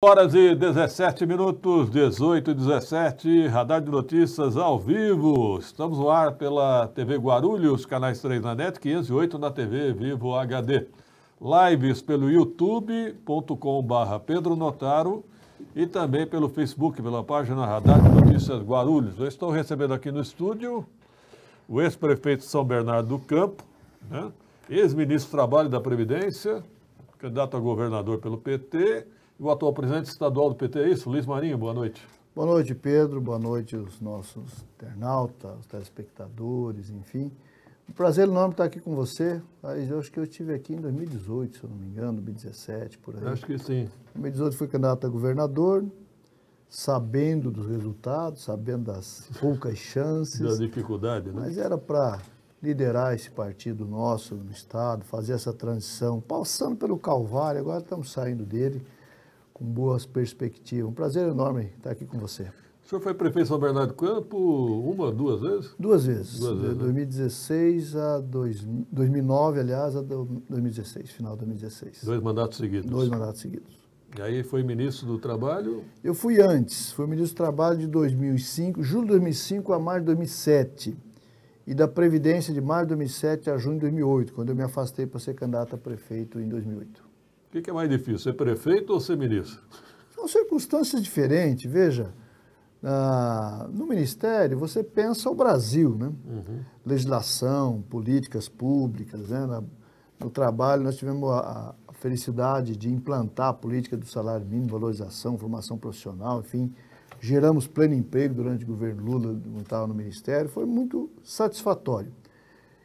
Horas e 17 minutos, 18 e 17, Radar de Notícias ao vivo. Estamos no ar pela TV Guarulhos, canais 3 na NET, 508 na TV Vivo HD. Lives pelo youtube.com/Pedro Notaro e também pelo Facebook, pela página Radar de Notícias Guarulhos. Eu estou recebendo aqui no estúdio o ex-prefeito de São Bernardo do Campo, né? Ex-ministro do Trabalho e da Previdência, candidato a governador pelo PT, e o atual presidente estadual do PT, é isso? Luiz Marinho, boa noite. Boa noite, Pedro. Boa noite aos nossos internautas, os telespectadores, enfim. Um prazer enorme estar aqui com você. Eu acho que eu estive aqui em 2018, se eu não me engano, 2017, por aí. Acho que sim. Em 2018 fui candidato a governador, sabendo dos resultados, sabendo das poucas chances. Da dificuldade, né? Mas era para liderar esse partido nosso no Estado, fazer essa transição, passando pelo Calvário, agora estamos saindo dele com boas perspectivas. Um prazer enorme estar aqui com você. O senhor foi prefeito de São Bernardo do Campo uma, duas vezes? Duas vezes. De 2016 a 2009, aliás, a 2016, final de 2016. Dois mandatos seguidos? Dois mandatos seguidos. E aí foi ministro do Trabalho? Eu fui antes. Fui ministro do Trabalho de 2005, julho de 2005 a março de 2007. E da Previdência de março de 2007 a junho de 2008, quando eu me afastei para ser candidato a prefeito em 2008. O que é mais difícil, ser prefeito ou ser ministro? São circunstâncias diferentes. Veja, no Ministério você pensa o Brasil, né? Uhum. Legislação, políticas públicas, né? No trabalho nós tivemos a felicidade de implantar a política do salário mínimo, valorização, formação profissional, enfim. Geramos pleno emprego durante o governo Lula, quando estava no Ministério. Foi muito satisfatório.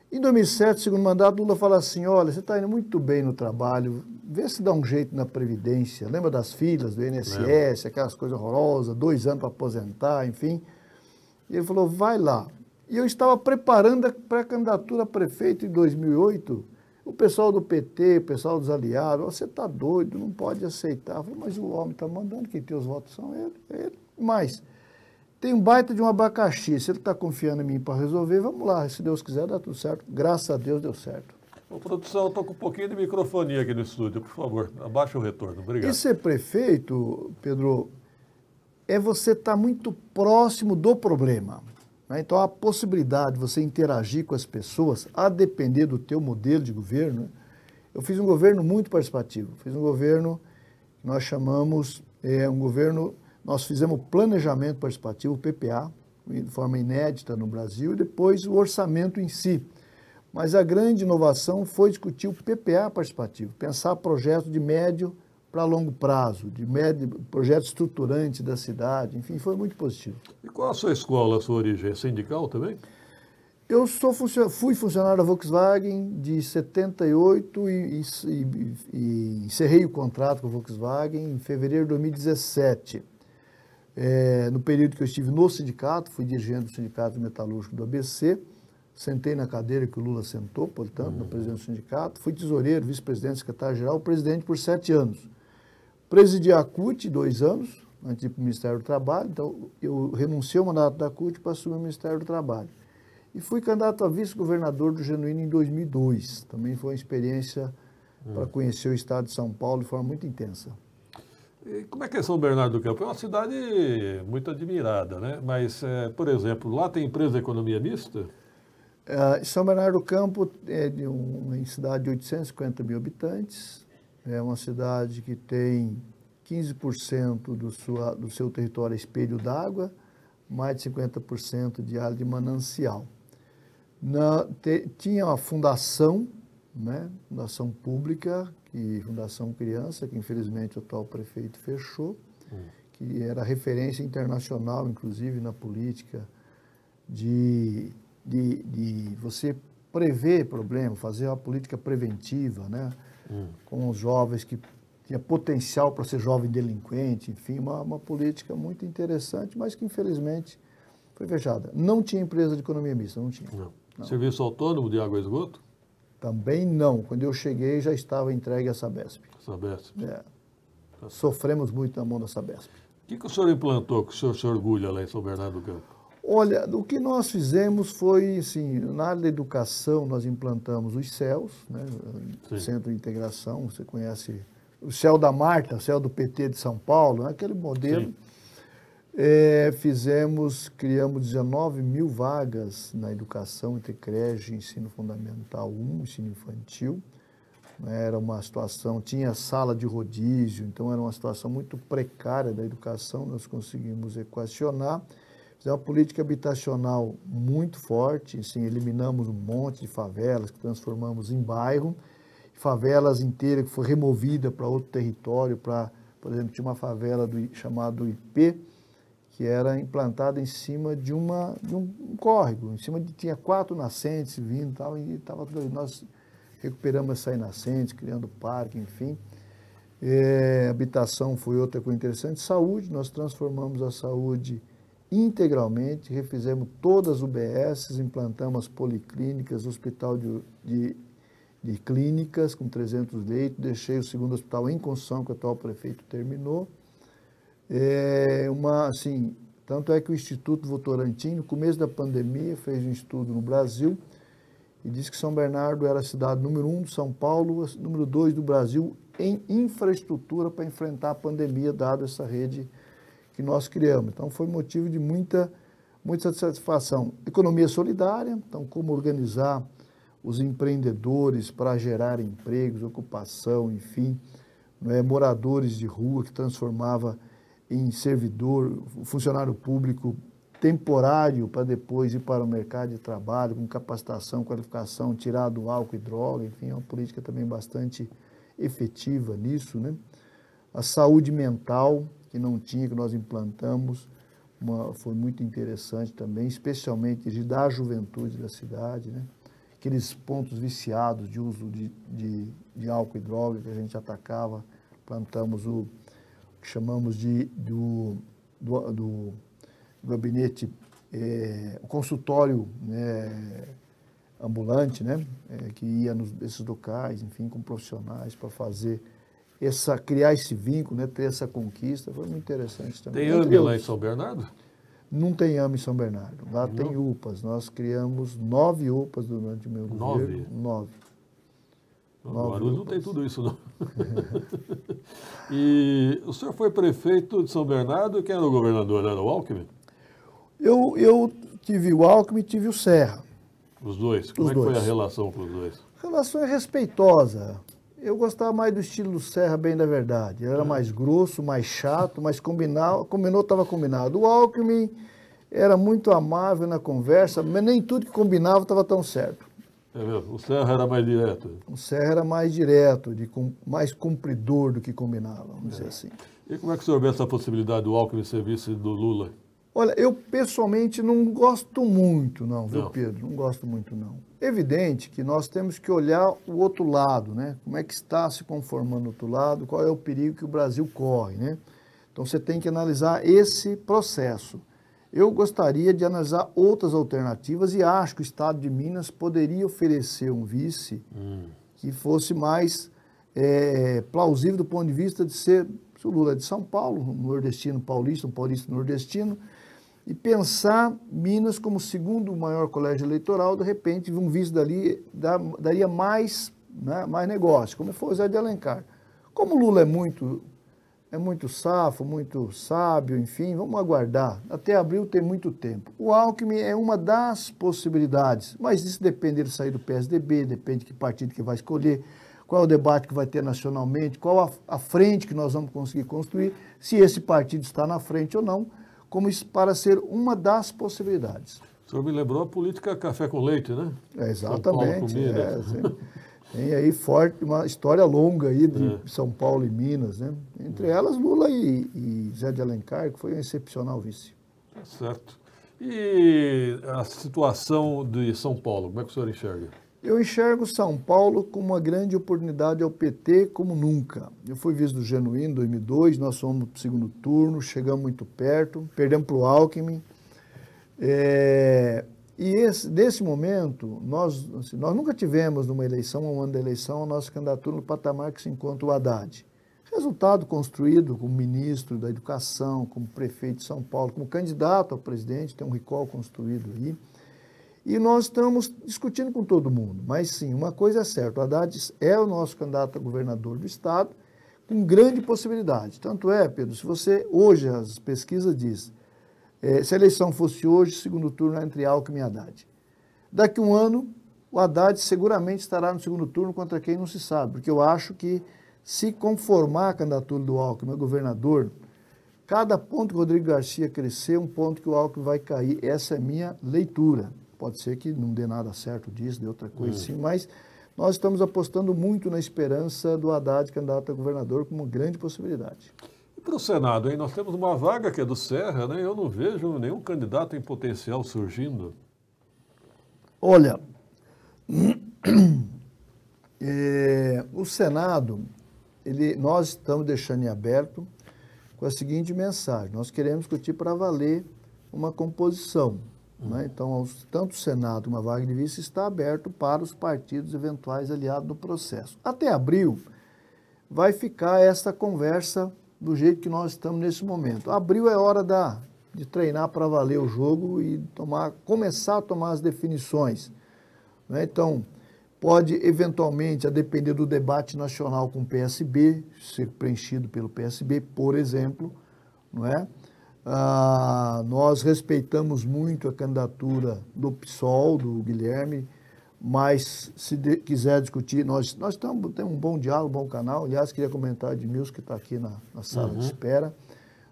Em 2007, segundo mandato, Lula fala assim, olha, você está indo muito bem no trabalho, vê se dá um jeito na Previdência. Lembra das filas do INSS, aquelas coisas horrorosas, 2 anos para aposentar, enfim. E ele falou, vai lá. E eu estava preparando a pré-candidatura a prefeito em 2008. O pessoal do PT, o pessoal dos aliados, você está doido, não pode aceitar. Eu falei, mas o homem está mandando, quem tem os votos são ele. Mas tem um baita de um abacaxi, se ele está confiando em mim para resolver, vamos lá, se Deus quiser dá tudo certo. Graças a Deus deu certo. Ô, produção, eu estou com um pouquinho de microfonia aqui no estúdio, por favor, abaixa o retorno, obrigado. E ser prefeito, Pedro, é você estar muito próximo do problema, né? Então a possibilidade de você interagir com as pessoas, a depender do teu modelo de governo. Eu fiz um governo muito participativo, fiz um governo que nós chamamos, nós fizemos planejamento participativo, PPA, de forma inédita no Brasil, e depois o orçamento em si. Mas a grande inovação foi discutir o PPA participativo, pensar projetos de médio para longo prazo, projetos estruturantes da cidade, enfim, foi muito positivo. E qual a sua escola, a sua origem? É sindical também? Eu fui funcionário da Volkswagen de 78 e encerrei o contrato com a Volkswagen em fevereiro de 2017. No período que eu estive no sindicato, fui dirigente do sindicato metalúrgico do ABC, sentei na cadeira que o Lula sentou, portanto, no presidente do sindicato, fui tesoureiro, vice-presidente, secretário-geral, presidente por 7 anos. Presidi a CUT 2 anos, antes de ir para o Ministério do Trabalho, então eu renunciei ao mandato da CUT para assumir o Ministério do Trabalho. E fui candidato a vice-governador do Genuíno em 2002. Também foi uma experiência para conhecer o estado de São Paulo de forma muito intensa. E como é que é São Bernardo do Campo? É uma cidade muito admirada, né? Mas, por exemplo, lá tem empresa de economia mista? São Bernardo do Campo é uma cidade de 850 mil habitantes, é uma cidade que tem 15% do seu território espelho d'água, mais de 50% de área de manancial. Tinha uma fundação, né, fundação pública, Fundação Criança, que infelizmente o atual prefeito fechou, que era referência internacional, inclusive na política de você prever problemas, fazer uma política preventiva, né? Com os jovens que tinha potencial para ser jovem delinquente, enfim, uma política muito interessante, mas que infelizmente foi fechada. Não tinha empresa de economia mista, não tinha. Não. Serviço autônomo de água e esgoto? Também não. Quando eu cheguei já estava entregue a Sabesp. Sabesp. Sofremos muito na mão da Sabesp. O que o senhor implantou que o senhor se orgulha lá em São Bernardo do Campo? Olha, o que nós fizemos foi, assim, na área da educação, nós implantamos os CELs, né, Centro de Integração, você conhece o Céu da Marta, o Céu do PT de São Paulo, aquele modelo. Sim. Criamos 19 mil vagas na educação entre creche, ensino fundamental 1, ensino infantil. Era uma situação, tinha sala de rodízio, então era uma situação muito precária da educação, nós conseguimos equacionar. Fizemos uma política habitacional muito forte, assim, eliminamos um monte de favelas que transformamos em bairro, favelas inteiras que foi removida para outro território, por exemplo, tinha uma favela chamada IP, que era implantada em cima de um córrego, tinha 4 nascentes vindo e estava tudo ali. Nós recuperamos essas nascentes, criando parque, enfim. Habitação foi outra coisa interessante. Saúde, nós transformamos a saúde integralmente, refizemos todas as UBSs, implantamos as policlínicas, hospital de clínicas com 300 leitos, deixei o segundo hospital em construção, que o atual prefeito terminou. Tanto é que o Instituto Votorantim, no começo da pandemia, fez um estudo no Brasil e disse que São Bernardo era a cidade número 1 de São Paulo, número 2 do Brasil em infraestrutura para enfrentar a pandemia, dada essa rede que nós criamos. Então, foi motivo de muita satisfação. Economia solidária, então, como organizar os empreendedores para gerar empregos, ocupação, enfim, moradores de rua que transformava em servidor, funcionário público temporário para depois ir para o mercado de trabalho, com capacitação, qualificação, tirar do álcool e droga, enfim, é uma política também bastante efetiva nisso, né? A saúde mental, que não tinha, que nós implantamos, foi muito interessante também, especialmente da juventude da cidade, né? Aqueles pontos viciados de uso de álcool e droga que a gente atacava, plantamos o que chamamos do gabinete, o consultório, né, ambulante, né, que ia nesses locais, enfim, com profissionais para criar esse vínculo, né, ter essa conquista, foi muito interessante também. Tem AME lá em São Bernardo? Não tem AME em São Bernardo, lá não. Tem UPAs, nós criamos 9 UPAs durante o meu governo. 9? Guarulhos não tem tudo isso, não. E o senhor foi prefeito de São Bernardo e quem era o governador? Era o Alckmin? Eu tive o Alckmin e tive o Serra. Os dois? Como é que foi a relação com os dois? A relação é respeitosa. Eu gostava mais do estilo do Serra, bem da verdade. Ele era mais grosso, mais chato, mas estava combinado. O Alckmin era muito amável na conversa, mas nem tudo que combinava estava tão certo. É mesmo? O Serra era mais direto? O Serra era mais direto, mais cumpridor do que combinava, vamos dizer assim. E como é que o senhor vê essa possibilidade do Alckmin ser vice do Lula? Olha, eu pessoalmente não gosto muito, não, viu, Pedro? Não gosto muito, não. Evidente que nós temos que olhar o outro lado, né? Como é que está se conformando o outro lado, qual é o perigo que o Brasil corre, né? Então você tem que analisar esse processo. Eu gostaria de analisar outras alternativas e acho que o Estado de Minas poderia oferecer um vice que fosse mais plausível do ponto de vista de ser, se o Lula é de São Paulo, um nordestino paulista, um paulista nordestino, e pensar Minas como o segundo maior colégio eleitoral, de repente um vice dali daria mais, né, mais negócio, como foi o Zé de Alencar. Como o Lula é muito safo, muito sábio, enfim, vamos aguardar. Até abril tem muito tempo. O Alckmin é uma das possibilidades, mas isso depende dele sair do PSDB, depende de que partido que vai escolher, qual é o debate que vai ter nacionalmente, qual a frente que nós vamos conseguir construir, se esse partido está na frente ou não, como isso para ser uma das possibilidades. O senhor me lembrou a política café com leite, né? Exatamente. Tem aí uma história longa aí de São Paulo e Minas, né? Entre elas, Lula e Zé de Alencar, que foi um excepcional vice. Certo. E a situação de São Paulo, como é que o senhor enxerga? Eu enxergo São Paulo como uma grande oportunidade ao PT como nunca. Eu fui vice do Genuíno em 2002, nós fomos para o segundo turno, chegamos muito perto, perdemos para o Alckmin. Nesse momento, nós nunca tivemos numa eleição, um ano da eleição, a nossa candidatura no patamar que se encontra o Haddad. Resultado construído como ministro da Educação, como prefeito de São Paulo, como candidato a presidente, tem um recall construído aí. E nós estamos discutindo com todo mundo. Mas sim, uma coisa é certa, o Haddad é o nosso candidato a governador do Estado, com grande possibilidade. Tanto é, Pedro, se você, hoje as pesquisas dizem, se a eleição fosse hoje, segundo turno é entre Alckmin e Haddad. Daqui a um ano, o Haddad seguramente estará no segundo turno contra quem não se sabe, porque eu acho que se conformar a candidatura do Alckmin a governador, cada ponto que o Rodrigo Garcia crescer, um ponto que o Alckmin vai cair. Essa é a minha leitura. Pode ser que não dê nada certo disso, dê outra coisa sim, mas nós estamos apostando muito na esperança do Haddad candidato a governador como uma grande possibilidade. E para o Senado, hein? Nós temos uma vaga que é do Serra, né? Eu não vejo nenhum candidato em potencial surgindo. Olha, o Senado, nós estamos deixando em aberto com a seguinte mensagem: nós queremos discutir para valer uma composição. Né? Então, tanto o Senado como a vaga de vice está aberto para os partidos eventuais aliados no processo. Até abril vai ficar essa conversa do jeito que nós estamos nesse momento. Abril é hora de treinar para valer o jogo e começar a tomar as definições. Né? Então, pode eventualmente, a depender do debate nacional com o PSB, ser preenchido pelo PSB, por exemplo, não é? Nós respeitamos muito a candidatura do PSOL, do Guilherme, mas se quiser discutir, nós temos um bom diálogo, um bom canal. Aliás, queria comentar a Edmilson, que está aqui na sala de espera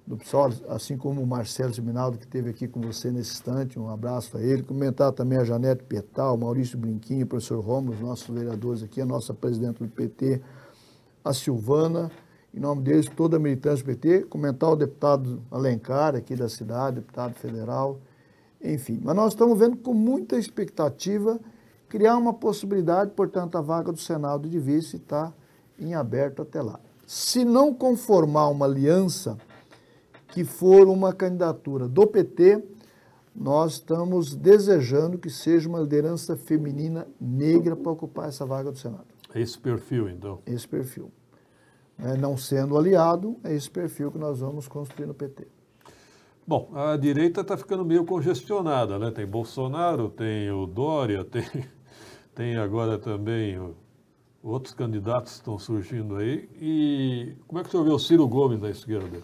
do PSOL, assim como o Marcelo Siminaldo, que esteve aqui com você nesse instante, um abraço a ele. Comentar também a Janete Petal, Maurício Brinquinho, o professor Rômulo, os nossos vereadores aqui, a nossa presidente do PT, a Silvana, em nome deles, toda a militância do PT, comentar o deputado Alencar, aqui da cidade, deputado federal, enfim. Mas nós estamos vendo com muita expectativa criar uma possibilidade, portanto, a vaga do Senado de vice está em aberto até lá. Se não conformar uma aliança que for uma candidatura do PT, nós estamos desejando que seja uma liderança feminina negra para ocupar essa vaga do Senado. É esse perfil, então? Esse perfil. Não sendo aliado, é esse perfil que nós vamos construir no PT. Bom, a direita está ficando meio congestionada, né? Tem Bolsonaro, tem o Dória, tem agora também outros candidatos que estão surgindo aí. E como é que o senhor vê o Ciro Gomes da esquerda?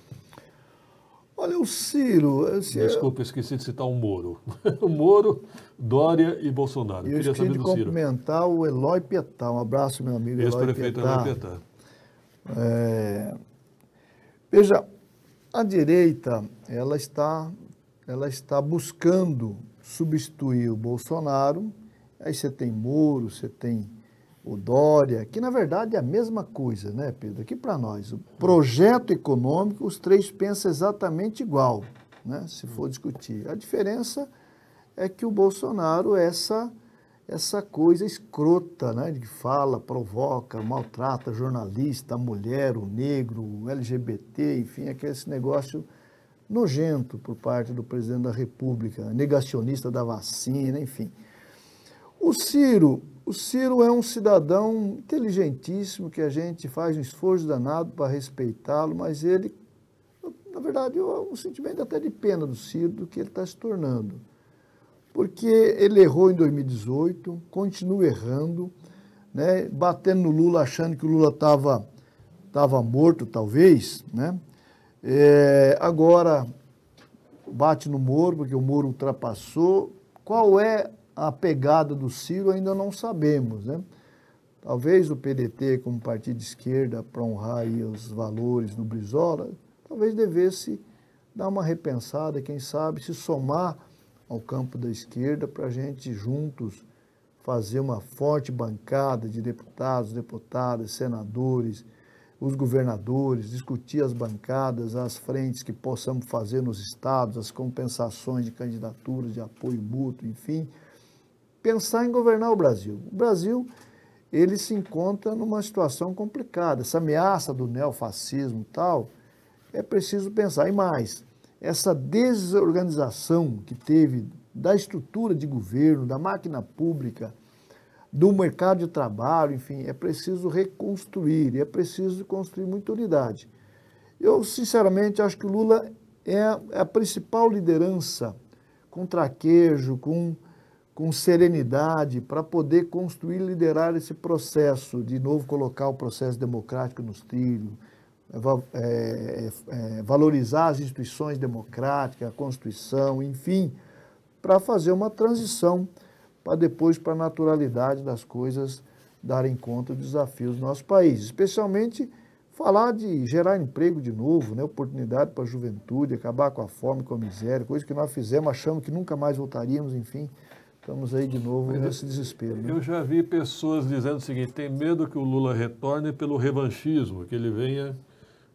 Olha, o Ciro... Desculpa, esqueci de citar o Moro. O Moro, Dória e Bolsonaro. Eu esqueci de cumprimentar o Eloy Pietá. Um abraço, meu amigo Eloy Pietá. Ex-prefeito Eloy Pietá. Veja, a direita, ela está buscando substituir o Bolsonaro. Aí você tem Moro, você tem o Dória, que na verdade é a mesma coisa, né, Pedro? Aqui para nós, o projeto econômico, os três pensam exatamente igual, né, se for discutir. A diferença é que o Bolsonaro é essa coisa escrota, né, que fala, provoca, maltrata jornalista, a mulher, o negro, o LGBT, enfim, aquele negócio nojento por parte do presidente da República, negacionista da vacina, enfim. O Ciro é um cidadão inteligentíssimo, que a gente faz um esforço danado para respeitá-lo, mas ele, na verdade, eu tenho um sentimento até de pena do Ciro, do que ele está se tornando. Porque ele errou em 2018, continua errando, né, batendo no Lula, achando que o Lula estava morto, talvez, né? Agora bate no Moro, porque o Moro ultrapassou. Qual é a pegada do Ciro, ainda não sabemos, né? Talvez o PDT, como partido de esquerda, para honrar aí os valores do Brizola, talvez devesse dar uma repensada, quem sabe se somar ao campo da esquerda para a gente juntos fazer uma forte bancada de deputados, deputadas, senadores, os governadores, discutir as bancadas, as frentes que possamos fazer nos estados, as compensações de candidaturas, de apoio mútuo, enfim, pensar em governar o Brasil. O Brasil, ele se encontra numa situação complicada. Essa ameaça do neofascismo e tal, é preciso pensar. E mais, essa desorganização que teve da estrutura de governo, da máquina pública, do mercado de trabalho, enfim, é preciso reconstruir, e é preciso construir muita unidade. Eu, sinceramente, acho que o Lula é a principal liderança com traquejo, com serenidade, para poder construir e liderar esse processo, de novo colocar o processo democrático nos trilhos, valorizar as instituições democráticas, a Constituição, enfim, para fazer uma transição para depois, para a naturalidade das coisas darem conta dos desafios do nosso país. Especialmente falar de gerar emprego de novo, né? Oportunidade para a juventude, acabar com a fome, com a miséria, coisa que nós fizemos, achamos que nunca mais voltaríamos, enfim, estamos aí de novo nesse desespero. Né? Eu já vi pessoas dizendo o seguinte, tem medo que o Lula retorne pelo revanchismo, que ele venha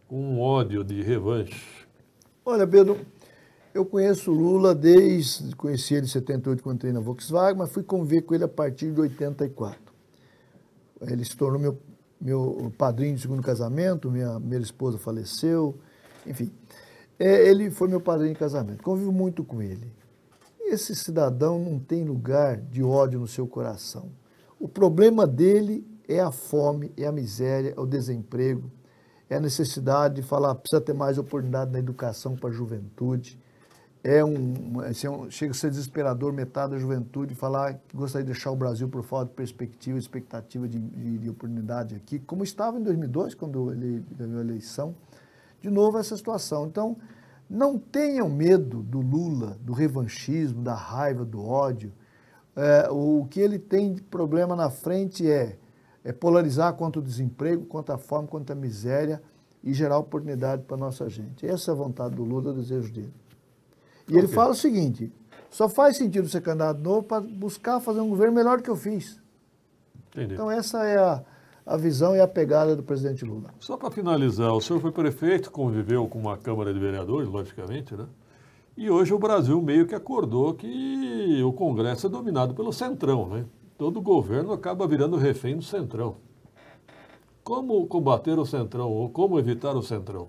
com um ódio de revanche. Olha, Pedro, eu conheço o Lula conheci ele em 78 quando entrei na Volkswagen, mas fui conviver com ele a partir de 84. Ele se tornou meu padrinho de segundo casamento, minha primeira esposa faleceu, enfim. Ele foi meu padrinho de casamento, convivo muito com ele. Esse cidadão não tem lugar de ódio no seu coração. O problema dele é a fome, é a miséria, é o desemprego, é a necessidade de falar, precisa ter mais oportunidade na educação para a juventude. Chega a ser desesperador metade da juventude falar que gostaria de deixar o Brasil por fora de perspectiva, expectativa de oportunidade aqui, como estava em 2002, quando ele ganhou a eleição. De novo, essa situação. Então, não tenham medo do Lula, do revanchismo, da raiva, do ódio. O que ele tem de problema na frente é polarizar contra o desemprego, contra a fome, contra a miséria e gerar oportunidade para a nossa gente. Essa é a vontade do Lula, o desejo dele. E ele fala o seguinte, só faz sentido ser candidato novo para buscar fazer um governo melhor do que eu fiz. Entendi. Então essa é a visão e a pegada do presidente Lula. Só para finalizar, o senhor foi prefeito, conviveu com uma Câmara de Vereadores, logicamente, né? E hoje o Brasil meio que acordou que o Congresso é dominado pelo Centrão, né? Todo governo acaba virando refém do Centrão. Como combater o Centrão ou como evitar o Centrão?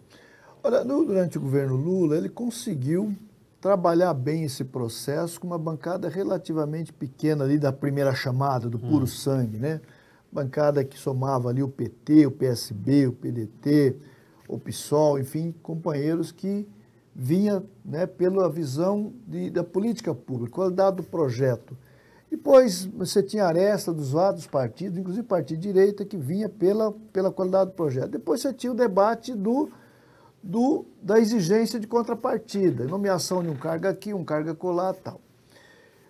Olha, durante o governo Lula, ele conseguiu trabalhar bem esse processo com uma bancada relativamente pequena ali da primeira chamada, do puro sangue, né? Bancada que somava ali o PT, o PSB, o PDT, o PSOL, enfim, companheiros que vinha, né, pela visão da política pública, qualidade do projeto. Depois você tinha a aresta dos vários partidos, inclusive partido de direita, que vinha pela qualidade do projeto. Depois você tinha o debate da exigência de contrapartida, nomeação de um cargo aqui, um cargo acolá, tal.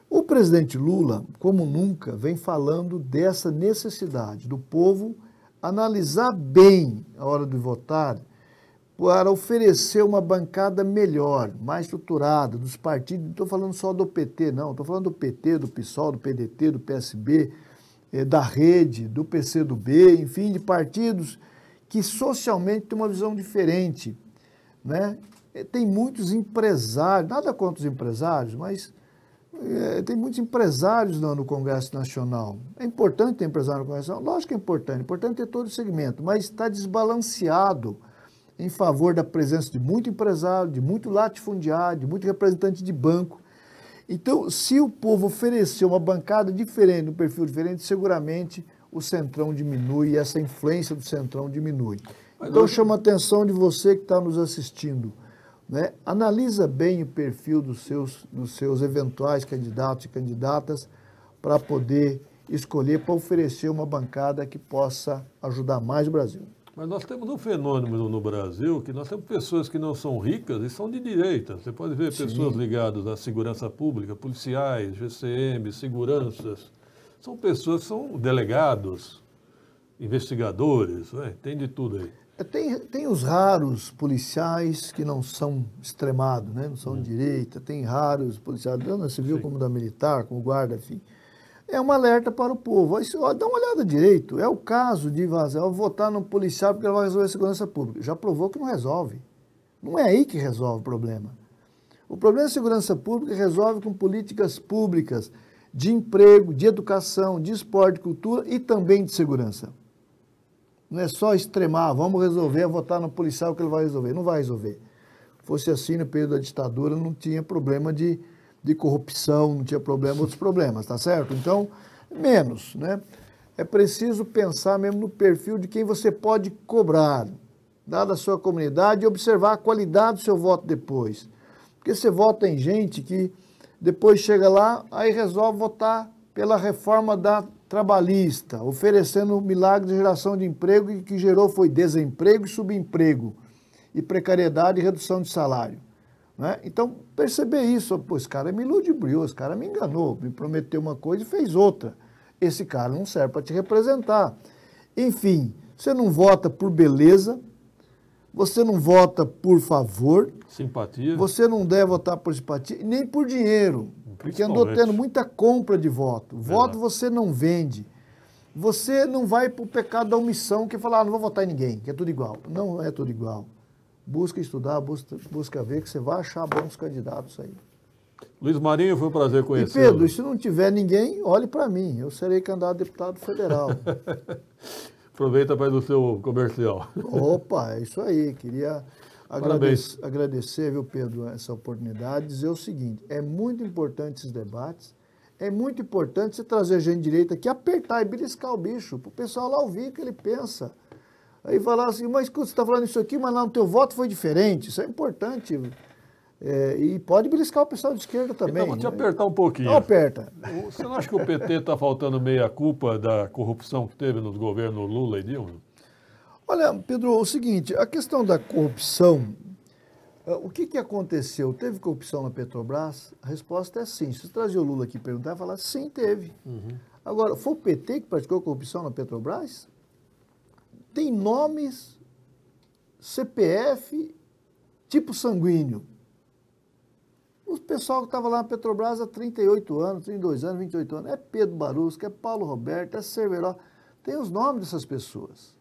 O presidente Lula, como nunca, vem falando dessa necessidade do povo analisar bem a hora de votar para oferecer uma bancada melhor, mais estruturada, dos partidos, não estou falando só do PT, não, estou falando do PT, do PSOL, do PDT, do PSB, da Rede, do PCdoB, enfim, de partidos que socialmente têm uma visão diferente, né? Tem muitos empresários, nada contra os empresários, mas tem muitos empresários no Congresso Nacional. É importante ter empresário no Congresso Nacional? Lógico que é importante ter todo o segmento, mas está desbalanceado em favor da presença de muito empresário, de muito latifundiário, de muito representante de banco. Então, se o povo oferecer uma bancada diferente, um perfil diferente, seguramente o Centrão diminui e essa influência do Centrão diminui. Então, chama a atenção de você que está nos assistindo, né? Analisa bem o perfil dos seus eventuais candidatos e candidatas para poder escolher, para oferecer uma bancada que possa ajudar mais o Brasil. Mas nós temos um fenômeno no Brasil que nós temos pessoas que não são ricas e são de direita. Você pode ver pessoas ligadas à segurança pública, policiais, GCM, seguranças. São pessoas que são delegados, investigadores, né? Tem de tudo aí. Tem os raros policiais que não são extremados, né? Não são de direita, tem raros policiais, tanto da civil como da militar, como guarda, enfim. É um alerta para o povo. Dá uma olhada direito. É o caso de vazar, votar no policial porque ele vai resolver a segurança pública. Já provou que não resolve. Não é aí que resolve o problema. O problema da segurança pública resolve com políticas públicas de emprego, de educação, de esporte, de cultura e também de segurança. Não é só extremar, vamos resolver, votar no policial que ele vai resolver. Não vai resolver. Se fosse assim no período da ditadura, não tinha problema de corrupção, não tinha problema, outros problemas, tá certo? Então, menos, né? É preciso pensar mesmo no perfil de quem você pode cobrar, dada a sua comunidade, e observar a qualidade do seu voto depois. Porque você vota em gente que depois chega lá, aí resolve votar pela reforma da trabalhista, oferecendo um milagre de geração de emprego e que gerou foi desemprego e subemprego, e precariedade e redução de salário. Né? Então, perceber isso, pô, esse cara me ludibriou, esse cara me enganou, me prometeu uma coisa e fez outra. Esse cara não serve para te representar. Enfim, você não vota por beleza, você não vota por favor, simpatia. Você não deve votar por simpatia, nem por dinheiro, porque andou tendo muita compra de voto. Voto você não vende. Você não vai para o pecado da omissão, que fala, não vou votar em ninguém, que é tudo igual. Não é tudo igual. Busca estudar, busca ver que você vai achar bons candidatos aí. Luiz Marinho, foi um prazer conhecer. E Pedro, se não tiver ninguém, olhe para mim. Eu serei candidato a deputado federal. Aproveita para ir do seu comercial. Opa, é isso aí. Queria agradecer, viu, Pedro, essa oportunidade. Dizer o seguinte, é muito importante esses debates. É muito importante você trazer gente direita aqui, apertar e beliscar o bicho, para o pessoal lá ouvir o que ele pensa. Aí falar assim, mas escuta, você está falando isso aqui, mas lá no teu voto foi diferente. Isso é importante. E pode beliscar o pessoal de esquerda também. Então, vou te apertar um pouquinho. Não aperta. Você não acha que o PT está faltando meia culpa da corrupção que teve nos governos Lula e Dilma? Olha, Pedro, o seguinte, a questão da corrupção, o que aconteceu? Teve corrupção na Petrobras? A resposta é sim. Se você trazer o Lula aqui e perguntar, vai falar, sim, teve. Agora, foi o PT que praticou corrupção na Petrobras? Tem nomes, CPF, tipo sanguíneo. O pessoal que estava lá na Petrobras há 38 anos, 32 anos, 28 anos, é Pedro Barusca, é Paulo Roberto, é Cerveró. Tem os nomes dessas pessoas,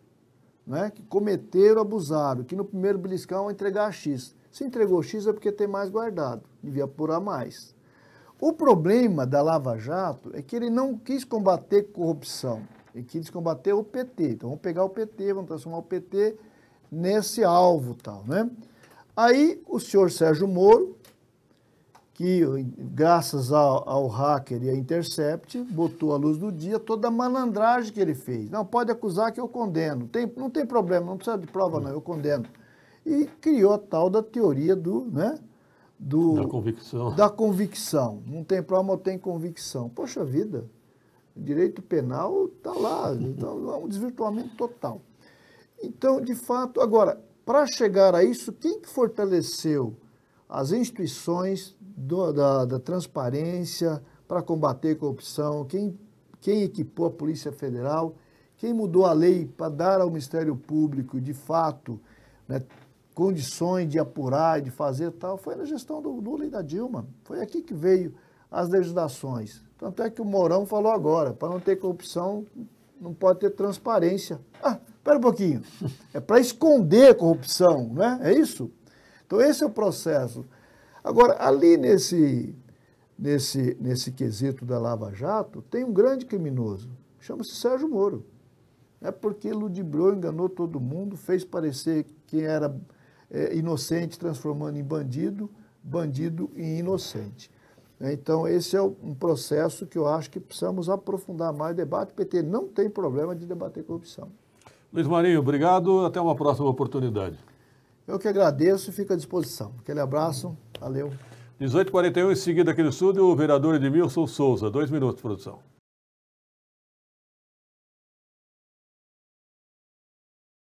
né, que cometeram, abusaram, que no primeiro beliscão vão entregar X. Se entregou X é porque tem mais guardado, devia apurar mais. O problema da Lava Jato é que ele não quis combater corrupção, ele quis combater o PT. Então vamos pegar o PT, vamos transformar o PT nesse alvo tal, né? Aí o senhor Sérgio Moro, que graças ao hacker e à Intercept, botou à luz do dia toda a malandragem que ele fez. Não, pode acusar que eu condeno. Não tem problema, não precisa de prova não, eu condeno. E criou a tal da teoria da convicção. Da convicção. Não tem prova, mas tem convicção. Poxa vida, o direito penal está lá, então é um desvirtuamento total. Então, de fato, agora, para chegar a isso, quem que fortaleceu as instituições da transparência para combater a corrupção, quem equipou a Polícia Federal, quem mudou a lei para dar ao Ministério Público, de fato, né, condições de apurar e de fazer tal, foi na gestão do Lula e da Dilma. Foi aqui que veio as legislações. Tanto é que o Mourão falou agora, para não ter corrupção, não pode ter transparência. Ah, espera um pouquinho. É para esconder a corrupção, né? É isso? Então, esse é o processo. Agora, ali nesse quesito da Lava Jato, tem um grande criminoso, chama-se Sérgio Moro. É porque ludibriou, enganou todo mundo, fez parecer que era inocente, transformando em bandido, bandido em inocente. Então, esse é um processo que eu acho que precisamos aprofundar mais o debate. O PT não tem problema de debater corrupção. Luiz Marinho, obrigado. Até uma próxima oportunidade. Eu que agradeço e fico à disposição. Aquele abraço, valeu. 18h41, em seguida aqui no estúdio, o vereador Edmilson Souza. 2 minutos, produção.